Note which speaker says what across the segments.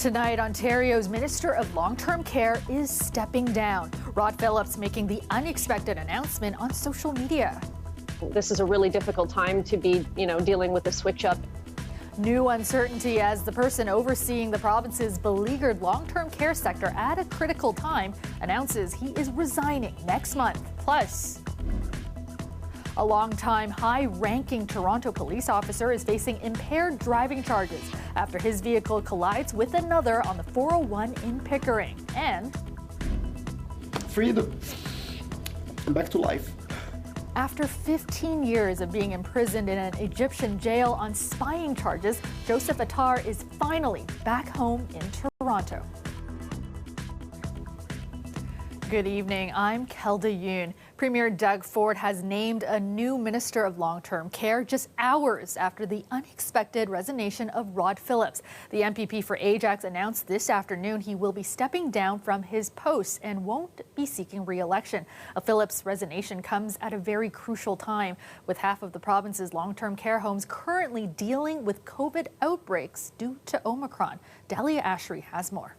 Speaker 1: Tonight, Ontario's Minister of Long-Term Care is stepping down. Rod Phillips making the unexpected announcement on social media.
Speaker 2: This is a really difficult time to be, dealing with a switch-up.
Speaker 1: New uncertainty as the person overseeing the province's beleaguered long-term care sector at a critical time announces he is resigning next month. Plus, a long-time high-ranking Toronto police officer is facing impaired driving charges after his vehicle collides with another on the 401 in Pickering. And
Speaker 3: freedom. And back to life.
Speaker 1: After 15 years of being imprisoned in an Egyptian jail on spying charges, Joseph Attar is finally back home in Toronto. Good evening, I'm Kelda Yoon. Premier Doug Ford has named a new Minister of Long-Term Care just hours after the unexpected resignation of Rod Phillips. The MPP for Ajax announced this afternoon he will be stepping down from his post and won't be seeking re-election. A Phillips resignation comes at a very crucial time, with half of the province's long-term care homes currently dealing with COVID outbreaks due to Omicron. Dahlia Ashry has more.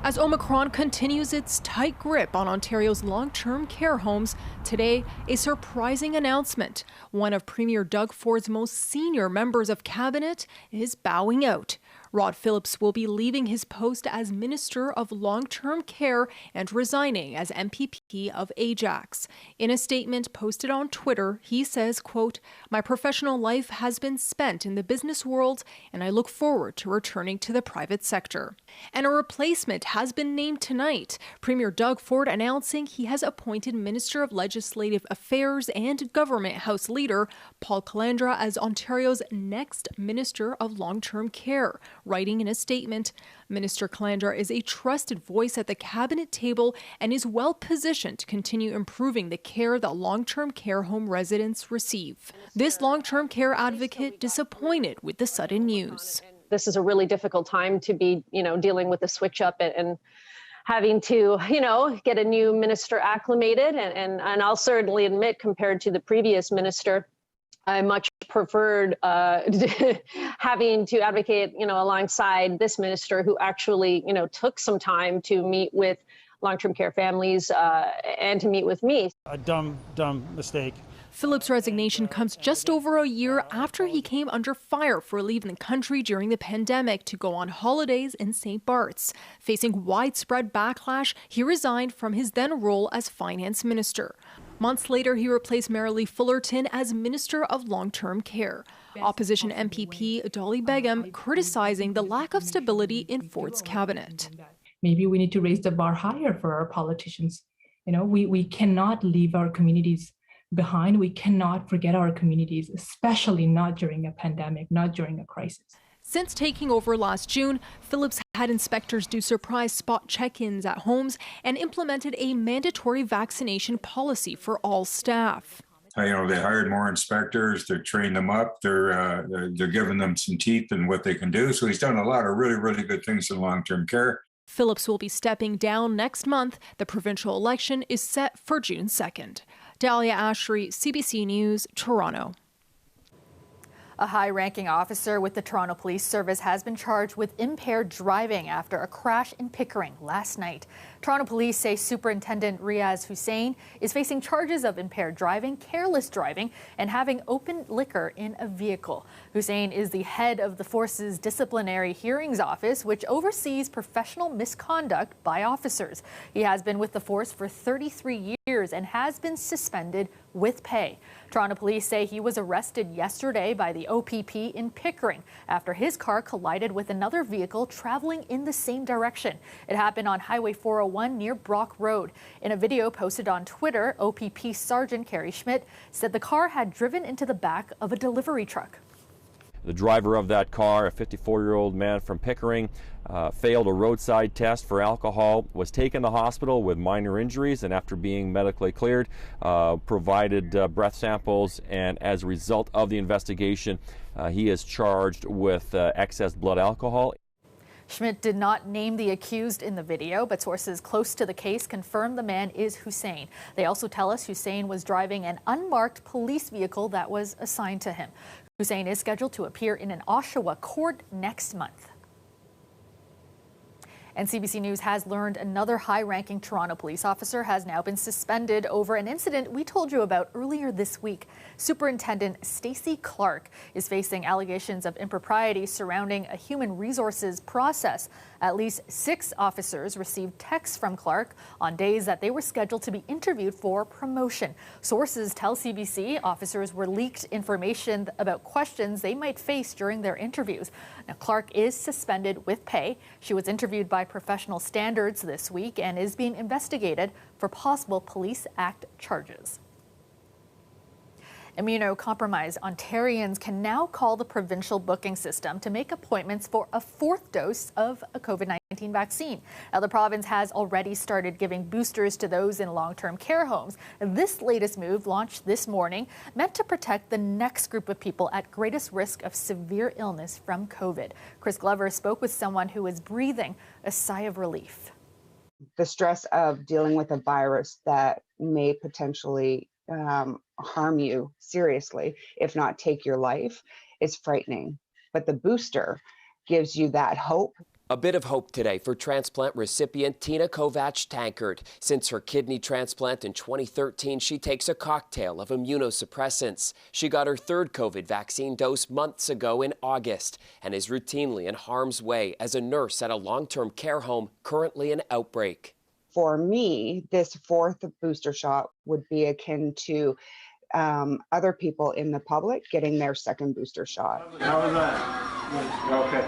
Speaker 4: As Omicron continues its tight grip on Ontario's long-term care homes, today a surprising announcement. One of Premier Doug Ford's most senior members of cabinet is bowing out. Rod Phillips will be leaving his post as Minister of Long-Term Care and resigning as MPP of Ajax. In a statement posted on Twitter, he says, quote, "My professional life has been spent in the business world and I look forward to returning to the private sector." And a replacement has been named tonight. Premier Doug Ford announcing he has appointed Minister of Legislative Affairs and Government House Leader Paul Calandra as Ontario's next Minister of Long-Term Care. Writing in a statement, Minister Calandra is a trusted voice at the cabinet table and is well positioned to continue improving the care that long-term care home residents receive. This long-term care advocate disappointed with the sudden news.
Speaker 2: This is a really difficult time to be, dealing with a switch-up and having to, get a new minister acclimated. And I'll certainly admit, compared to the previous minister, I much preferred having to advocate, alongside this minister who actually, took some time to meet with long-term care families and to meet with me.
Speaker 5: A dumb mistake.
Speaker 4: Phillips' resignation comes just over a year after he came under fire for leaving the country during the pandemic to go on holidays in St. Bart's. Facing widespread backlash, he resigned from his then role as finance minister. Months later, he replaced Marilee Fullerton as Minister of Long-Term Care. Opposition MPP Dolly Begum criticizing the lack of stability in Ford's cabinet.
Speaker 6: Maybe we need to raise the bar higher for our politicians. We cannot leave our communities behind. We cannot forget our communities, especially not during a pandemic, not during a crisis.
Speaker 4: Since taking over last June, Phillips had inspectors do surprise spot check-ins at homes and implemented a mandatory vaccination policy for all staff.
Speaker 7: They hired more inspectors, they're trained them up, they're giving them some teeth in what they can do. So he's done a lot of really, really good things in long-term care.
Speaker 4: Phillips will be stepping down next month. The provincial election is set for June 2nd. Dahlia Ashry, CBC News, Toronto.
Speaker 1: A high-ranking officer with the Toronto Police Service has been charged with impaired driving after a crash in Pickering last night. Toronto Police say Superintendent Riaz Hussein is facing charges of impaired driving, careless driving, and having open liquor in a vehicle. Hussein is the head of the force's disciplinary hearings office, which oversees professional misconduct by officers. He has been with the force for 33 years and has been suspended with pay. Toronto Police say he was arrested yesterday by the OPP in Pickering after his car collided with another vehicle traveling in the same direction. It happened on Highway 401 near Brock Road. In a video posted on Twitter, OPP Sergeant Carrie Schmidt said the car had driven into the back of a delivery truck.
Speaker 8: The driver of that car, a 54-year-old man from Pickering, failed a roadside test for alcohol, was taken to the hospital with minor injuries, and after being medically cleared, provided breath samples, and as a result of the investigation, he is charged with excess blood alcohol.
Speaker 1: Schmidt did not name the accused in the video, but sources close to the case confirm the man is Hussein. They also tell us Hussein was driving an unmarked police vehicle that was assigned to him. Hussein is scheduled to appear in an Oshawa court next month. And CBC News has learned another high-ranking Toronto police officer has now been suspended over an incident we told you about earlier this week. Superintendent Stacey Clark is facing allegations of impropriety surrounding a human resources process. At least 6 officers received texts from Clark on days that they were scheduled to be interviewed for promotion. Sources tell CBC officers were leaked information about questions they might face during their interviews. Now, Clark is suspended with pay. She was interviewed by Professional Standards this week and is being investigated for possible Police Act charges. Immunocompromised Ontarians can now call the provincial booking system to make appointments for a 4th dose of a COVID-19 vaccine. Now, the province has already started giving boosters to those in long-term care homes. This latest move, launched this morning, meant to protect the next group of people at greatest risk of severe illness from COVID. Chris Glover spoke with someone who is breathing a sigh of relief.
Speaker 9: The stress of dealing with a virus that may potentially harm you seriously, if not take your life, is frightening. But the booster gives you that hope.
Speaker 10: A bit of hope today for transplant recipient Tina Kovacs-Tankard. Since her kidney transplant in 2013, she takes a cocktail of immunosuppressants. She got her 3rd COVID vaccine dose months ago in August and is routinely in harm's way as a nurse at a long-term care home currently in outbreak.
Speaker 9: For me, this 4th booster shot would be akin to other people in the public getting their 2nd booster shot.
Speaker 3: How was that? Okay.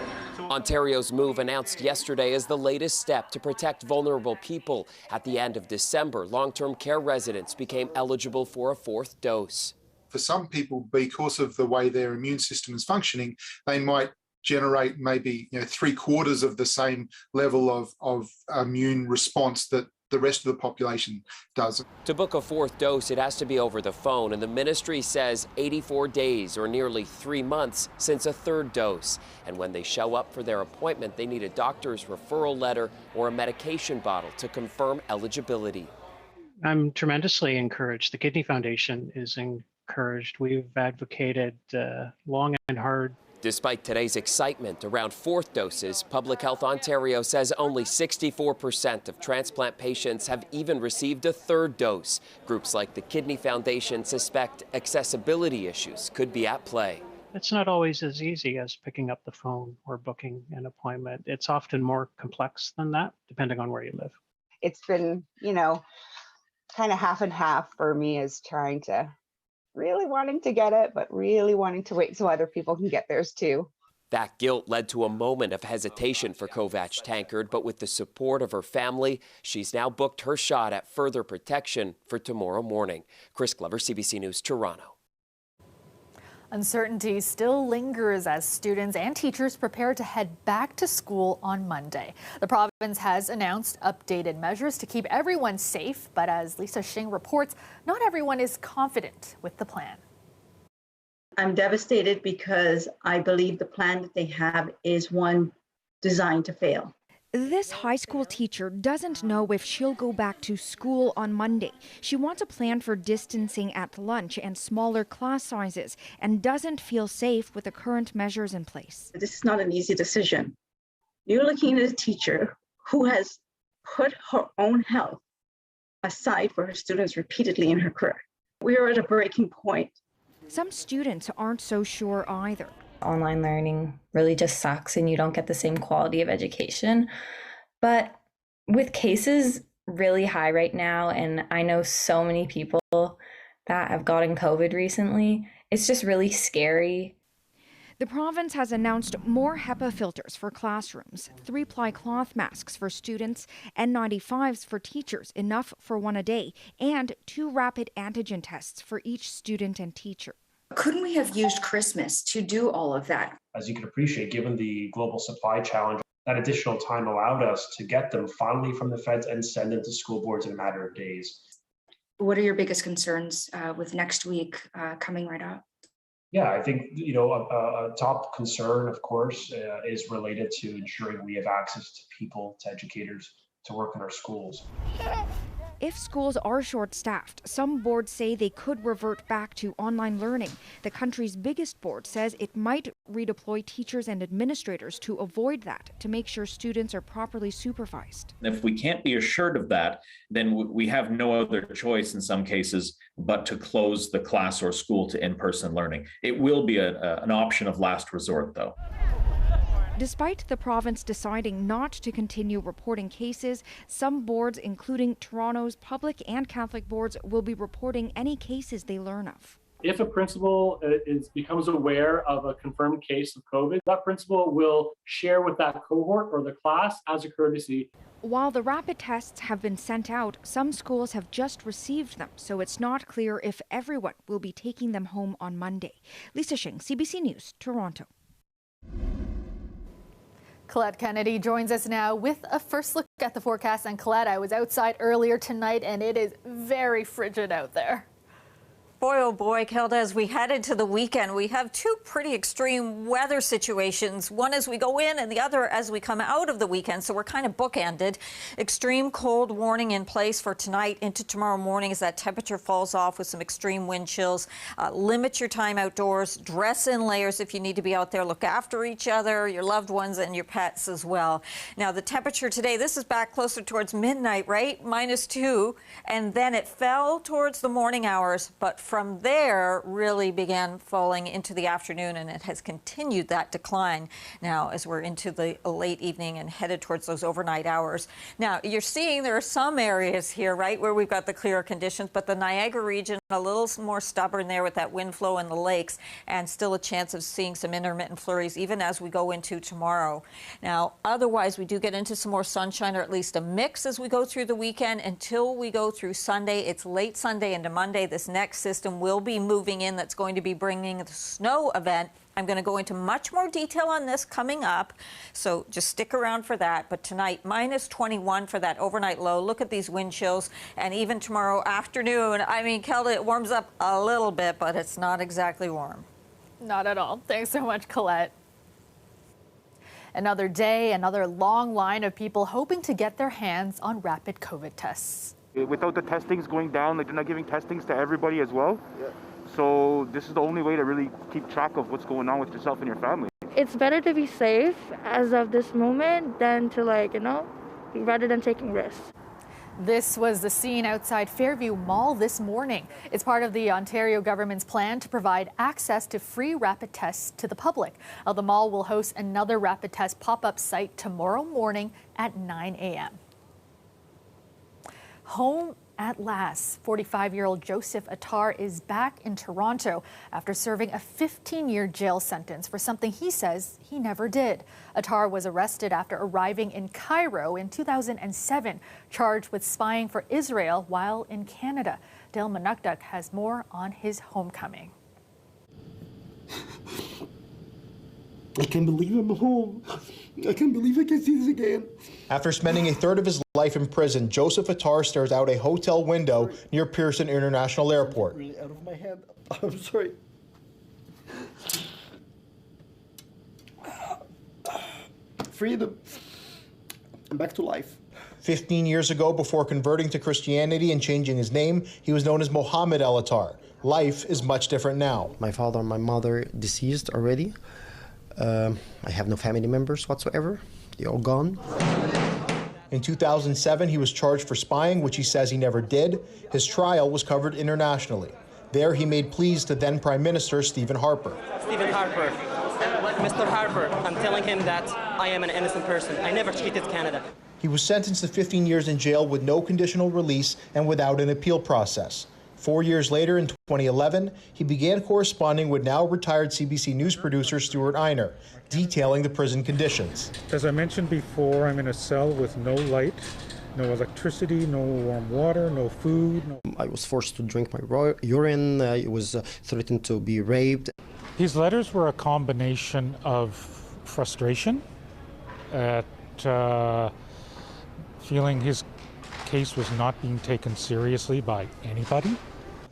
Speaker 10: Ontario's move, announced yesterday, is the latest step to protect vulnerable people. At the end of December, long-term care residents became eligible for a 4th dose.
Speaker 11: For some people, because of the way their immune system is functioning, they might generate maybe 3/4 of the same level of immune response that the rest of the population does.
Speaker 10: To book a 4th dose, it has to be over the phone, and the ministry says 84 days or nearly 3 months since a 3rd dose. And when they show up for their appointment, they need a doctor's referral letter or a medication bottle to confirm eligibility.
Speaker 12: I'm tremendously encouraged. The Kidney Foundation is encouraged. We've advocated long and hard.
Speaker 10: Despite today's excitement around 4th doses, Public Health Ontario says only 64% of transplant patients have even received a 3rd dose. Groups like the Kidney Foundation suspect accessibility issues could be at play.
Speaker 12: It's not always as easy as picking up the phone or booking an appointment. It's often more complex than that, depending on where you live.
Speaker 9: It's been, kind of half and half for me, is trying to really wanting to get it, but really wanting to wait so other people can get theirs too.
Speaker 10: That guilt led to a moment of hesitation for Kovacs-Tankard, but with the support of her family, she's now booked her shot at further protection for tomorrow morning. Chris Glover, CBC News, Toronto.
Speaker 1: Uncertainty still lingers as students and teachers prepare to head back to school on Monday. The province has announced updated measures to keep everyone safe, but as Lisa Shing reports, not everyone is confident with the plan.
Speaker 13: I'm devastated because I believe the plan that they have is one designed to fail.
Speaker 14: This high school teacher doesn't know if she'll go back to school on Monday. She wants a plan for distancing at lunch and smaller class sizes and doesn't feel safe with the current measures in place.
Speaker 13: This is not an easy decision. You're looking at a teacher who has put her own health aside for her students repeatedly in her career. We are at a breaking point.
Speaker 14: Some students aren't so sure either.
Speaker 15: Online learning really just sucks and you don't get the same quality of education. But with cases really high right now, and I know so many people that have gotten COVID recently, it's just really scary.
Speaker 14: The province has announced more HEPA filters for classrooms, 3-ply cloth masks for students, N95s for teachers, enough for one a day, and 2 rapid antigen tests for each student and teacher.
Speaker 16: Couldn't we have used Christmas to do all of that?
Speaker 17: As you can appreciate, given the global supply challenge, that additional time allowed us to get them finally from the feds and send them to school boards in a matter of days.
Speaker 16: What are your biggest concerns with next week coming right up?
Speaker 17: Yeah, I think, a top concern, of course, is related to ensuring we have access to people, to educators, to work in our schools.
Speaker 14: If schools are short-staffed, some boards say they could revert back to online learning. The country's biggest board says it might redeploy teachers and administrators to avoid that, to make sure students are properly supervised.
Speaker 18: If we can't be assured of that, then we have no other choice in some cases but to close the class or school to in-person learning. It will be an option of last resort, though.
Speaker 14: Despite the province deciding not to continue reporting cases, some boards, including Toronto's public and Catholic boards, will be reporting any cases they learn of.
Speaker 19: If a principal becomes aware of a confirmed case of COVID, that principal will share with that cohort or the class as a courtesy.
Speaker 14: While the rapid tests have been sent out, some schools have just received them, so it's not clear if everyone will be taking them home on Monday. Lisa Shing, CBC News, Toronto.
Speaker 1: Colette Kennedy joins us now with a first look at the forecast. And Colette, I was outside earlier tonight and it is very frigid out there.
Speaker 20: Boy, oh boy, Kelda, as we head into the weekend, we have two pretty extreme weather situations. One as we go in and the other as we come out of the weekend. So we're kind of bookended. Extreme cold warning in place for tonight into tomorrow morning as that temperature falls off with some extreme wind chills. Limit your time outdoors. Dress in layers if you need to be out there. Look after each other, your loved ones, and your pets as well. Now, the temperature today, this is back closer towards midnight, right? -2. And then it fell towards the morning hours, but from there really began falling into the afternoon, and it has continued that decline now as we're into the late evening and headed towards those overnight hours. Now, you're seeing there are some areas here, right, where we've got the clearer conditions, but the Niagara region a little more stubborn there with that wind flow in the lakes, and still a chance of seeing some intermittent flurries even as we go into tomorrow. Now, otherwise, we do get into some more sunshine, or at least a mix as we go through the weekend until we go through Sunday. It's late Sunday into Monday. This next system will be moving in that's going to be bringing the snow event. I'm going to go into much more detail on this coming up, so just stick around for that. But tonight, -21 for that overnight low. Look at these wind chills. And even tomorrow afternoon, I mean, Kelda, it warms up a little bit, but it's not exactly warm.
Speaker 1: Not at all. Thanks so much, Colette. Another day, another long line of people hoping to get their hands on rapid COVID tests.
Speaker 3: Without the testings going down, they're not giving testings to everybody as well. Yeah. So this is the only way to really keep track of what's going on with yourself and your family.
Speaker 21: It's better to be safe as of this moment than to rather than taking risks.
Speaker 1: This was the scene outside Fairview Mall this morning. It's part of the Ontario government's plan to provide access to free rapid tests to the public. The mall will host another rapid test pop-up site tomorrow morning at 9 a.m. Home at last. 45-year-old Joseph Attar is back in Toronto after serving a 15-year jail sentence for something he says he never did. Attar was arrested after arriving in Cairo in 2007, charged with spying for Israel while in Canada. Dale Manukduk has more on his homecoming.
Speaker 22: I can't believe I'm home. I can't believe I can see this again.
Speaker 23: After spending a third of his life in prison, Joseph Attar stares out a hotel window near Pearson International Airport.
Speaker 22: Really out of my head. I'm sorry. Freedom. I'm back to life.
Speaker 23: 15 years ago, before converting to Christianity and changing his name, he was known as Mohammed El Attar. Life is much different now.
Speaker 22: My father and my mother deceased already. I have no family members whatsoever. They're all gone.
Speaker 23: In 2007, he was charged for spying, which he says he never did. His trial was covered internationally. There, he made pleas to then Prime Minister Stephen Harper.
Speaker 24: Stephen Harper, Mr. Harper, I'm telling him that I am an innocent person. I never cheated Canada.
Speaker 23: He was sentenced to 15 years in jail with no conditional release and without an appeal process. 4 years later, in 2011, he began corresponding with now retired CBC News producer Stuart Einer, detailing the prison conditions.
Speaker 5: As I mentioned before, I'm in a cell with no light, no electricity, no warm water, no food.
Speaker 22: I was forced to drink my urine. I was threatened to be raped.
Speaker 5: His letters were a combination of frustration at feeling his case was not being taken seriously by anybody.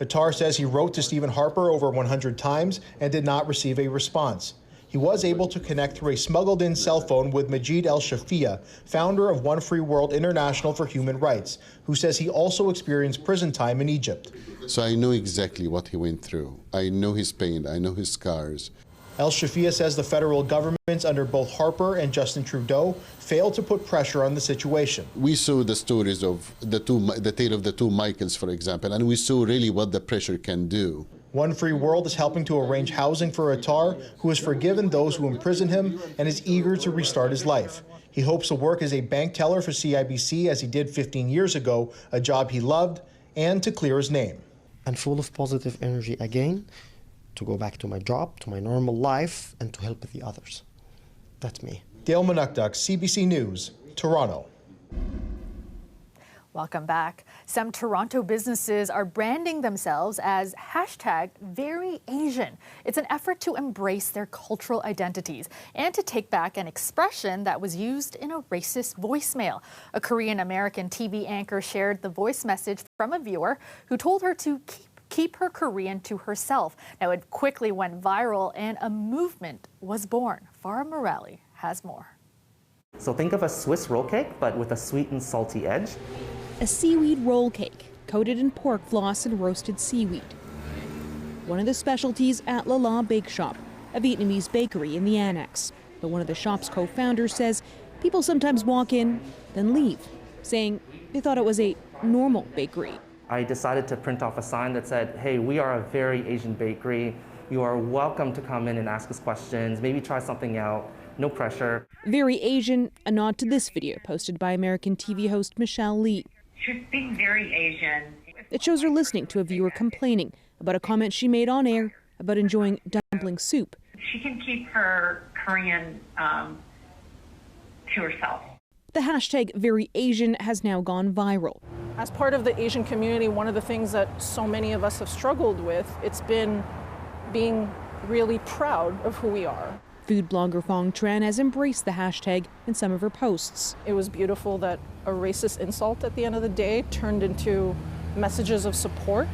Speaker 23: Attar says he wrote to Stephen Harper over 100 times and did not receive a response. He was able to connect through a smuggled-in cell phone with Majid El-Shafia, founder of One Free World International for Human Rights, who says he also experienced prison time in Egypt.
Speaker 2: So I know exactly what he went through. I know his pain. I know his scars.
Speaker 23: El-Shafia says the federal governments under both Harper and Justin Trudeau failed to put pressure on the situation.
Speaker 2: We saw the stories of the tale of the two Michaels, for example, and we saw really what the pressure can do.
Speaker 23: One Free World is helping to arrange housing for Attar, who has forgiven those who imprisoned him and is eager to restart his life. He hopes to work as a bank teller for CIBC as he did 15 years ago, a job he loved, and to clear his name.
Speaker 22: And full of positive energy again, to go back to my job, to my normal life, and to help the others. That's me.
Speaker 23: Dale Manukduk, CBC News, Toronto.
Speaker 1: Welcome back. Some Toronto businesses are branding themselves as #VeryAsian. It's an effort to embrace their cultural identities and to take back an expression that was used in a racist voicemail. A Korean-American TV anchor shared the voice message from a viewer who told her to keep her Korean to herself. Now, it quickly went viral and a movement was born. Farah Morelli has more.
Speaker 4: So think of a Swiss roll cake, but with a sweet and salty edge.
Speaker 6: A seaweed roll cake coated in pork floss and roasted seaweed. One of the specialties at La La Bake Shop, a Vietnamese bakery in the annex. But one of the shop's co-founders says people sometimes walk in, then leave, saying they thought it was a normal bakery.
Speaker 4: I decided to print off a sign that said, hey, we are a very Asian bakery. You are welcome to come in and ask us questions, maybe try something out. No pressure.
Speaker 6: Very Asian, a nod to this video posted by American TV host Michelle Lee.
Speaker 7: She's being very Asian.
Speaker 6: It shows her listening to a viewer complaining about a comment she made on air about enjoying dumpling soup.
Speaker 7: She can keep her Korean to herself.
Speaker 6: The #VeryAsian has now gone viral.
Speaker 25: As part of the Asian community, one of the things that so many of us have struggled with, it's been being really proud of who we are.
Speaker 6: Food blogger Fong Tran has embraced the hashtag in some of her posts.
Speaker 25: It was beautiful that a racist insult at the end of the day turned into messages of support,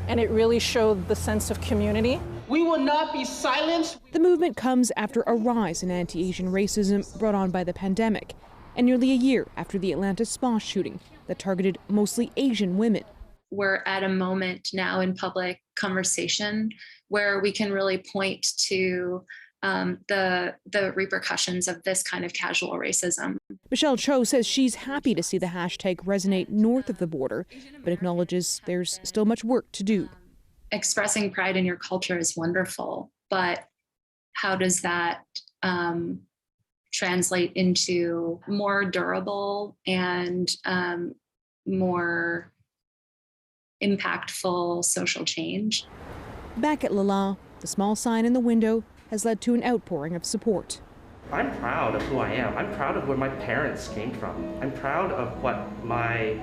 Speaker 25: and it really showed the sense of community.
Speaker 26: We will not be silenced.
Speaker 6: The movement comes after a rise in anti-Asian racism brought on by the pandemic, and nearly a year after the Atlanta spa shooting that targeted mostly Asian women.
Speaker 27: We're at a moment now in public conversation where we can really point to the repercussions of this kind of casual racism.
Speaker 6: Michelle Cho says she's happy to see the hashtag resonate north of the border, but acknowledges there's still much work to do.
Speaker 27: Expressing pride in your culture is wonderful, but how does that translate into more durable and more impactful social change?
Speaker 6: Back at La La, the small sign in the window has led to an outpouring of support.
Speaker 4: I'm proud of who I am. I'm proud of where my parents came from. I'm proud of what my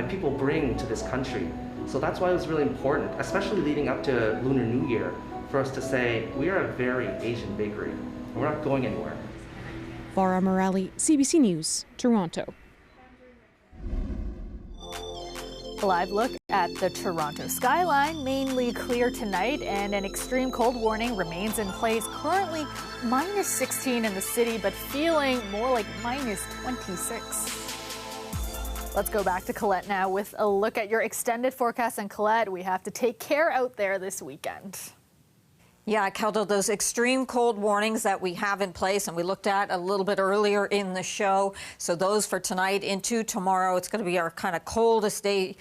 Speaker 4: people bring to this country. So that's why it was really important, especially leading up to Lunar New Year, for us to say, we are a very Asian bakery. We're not going anywhere.
Speaker 6: Farah Morelli, CBC News, Toronto.
Speaker 1: A live look at the Toronto skyline, mainly clear tonight, and an extreme cold warning remains in place. Currently -16 in the city, but feeling more like -26. Let's go back to Colette now with a look at your extended forecast. And Colette, we have to take care out there this weekend.
Speaker 20: Yeah, Keldo, those extreme cold warnings that we have in place and we looked at a little bit earlier in the show. So those for tonight into tomorrow, it's going to be our kind of coldest day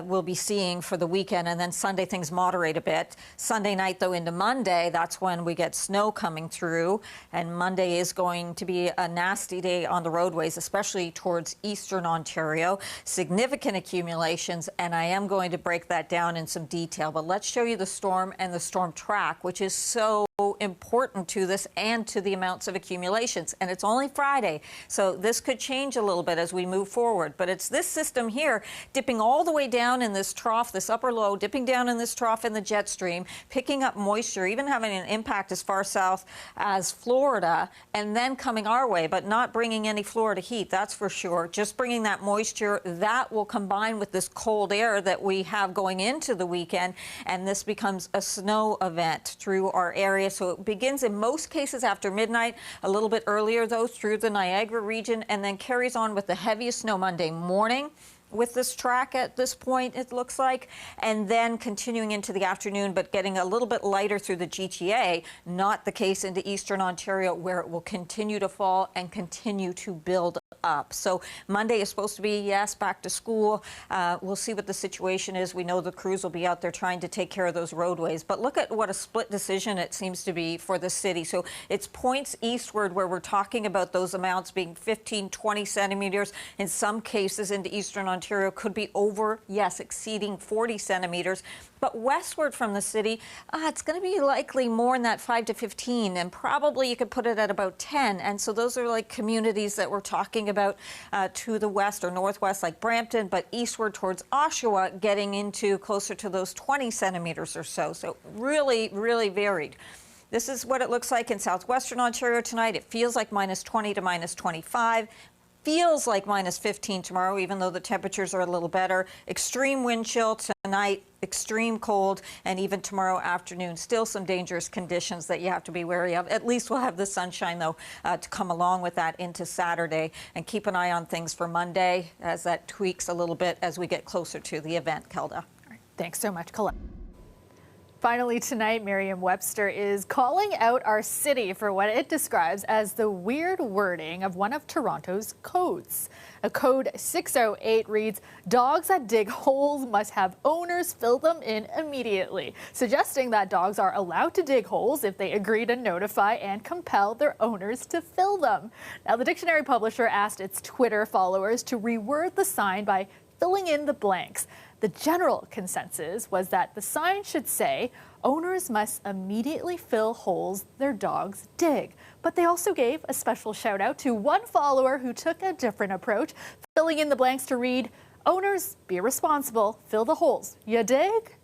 Speaker 20: we'll be seeing for the weekend. And then Sunday, things moderate a bit. Sunday night, though, into Monday, that's when we get snow coming through. And Monday is going to be a nasty day on the roadways, especially towards eastern Ontario. Significant accumulations, and I am going to break that down in some detail. But let's show you the storm and the storm track, which is so important to this and to the amounts of accumulations. And it's only Friday, so this could change a little bit as we move forward. But it's this system here dipping all the way down in this trough, this upper low, dipping down in this trough in the jet stream, picking up moisture, even having an impact as far south as Florida, and then coming our way, but not bringing any Florida heat, that's for sure. Just bringing that moisture, that will combine with this cold air that we have going into the weekend, and this becomes a snow event through our area area. So it begins in most cases after midnight, a little bit earlier, though, through the Niagara region, and then carries on with the heaviest snow Monday morning with this track at this point, it looks like, and then continuing into the afternoon, but getting a little bit lighter through the GTA. Not the case into eastern Ontario, where it will continue to fall and continue to build up. So Monday is supposed to be, yes, back to school. We'll see what the situation is. We know the crews will be out there trying to take care of those roadways. But look at what a split decision it seems to be for the city. So it's points eastward where we're talking about those amounts being 15, 20 centimeters. In some cases into eastern Ontario could be over, yes, exceeding 40 centimeters. But westward from the city, it's going to be likely more in that 5 to 15, and probably you could put it at about 10. And so those are like communities that we're talking about to the west or northwest, like Brampton, but eastward towards Oshawa, getting into closer to those 20 centimeters or so. So really, really varied. This is what it looks like in southwestern Ontario tonight. It feels like minus 20 to minus 25. Feels like minus 15 tomorrow, even though the temperatures are a little better. Extreme wind chill tonight, extreme cold, and even tomorrow afternoon. Still some dangerous conditions that you have to be wary of. At least we'll have the sunshine, though, to come along with that into Saturday. And keep an eye on things for Monday as that tweaks a little bit as we get closer to the event, Kelda.
Speaker 1: All right. Thanks so much, Colette. Finally tonight, Merriam-Webster is calling out our city for what it describes as the weird wording of one of Toronto's codes. A code 608 reads, "Dogs that dig holes must have owners fill them in immediately," suggesting that dogs are allowed to dig holes if they agree to notify and compel their owners to fill them. Now, the dictionary publisher asked its Twitter followers to reword the sign by filling in the blanks. The general consensus was that the sign should say, "Owners must immediately fill holes their dogs dig." But they also gave a special shout out to one follower who took a different approach, filling in the blanks to read, "Owners, be responsible, fill the holes. You dig?"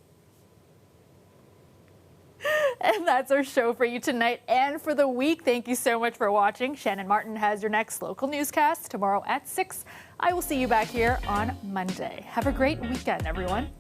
Speaker 1: And that's our show for you tonight and for the week. Thank you so much for watching. Shannon Martin has your next local newscast tomorrow at 6. I will see you back here on Monday. Have a great weekend, everyone.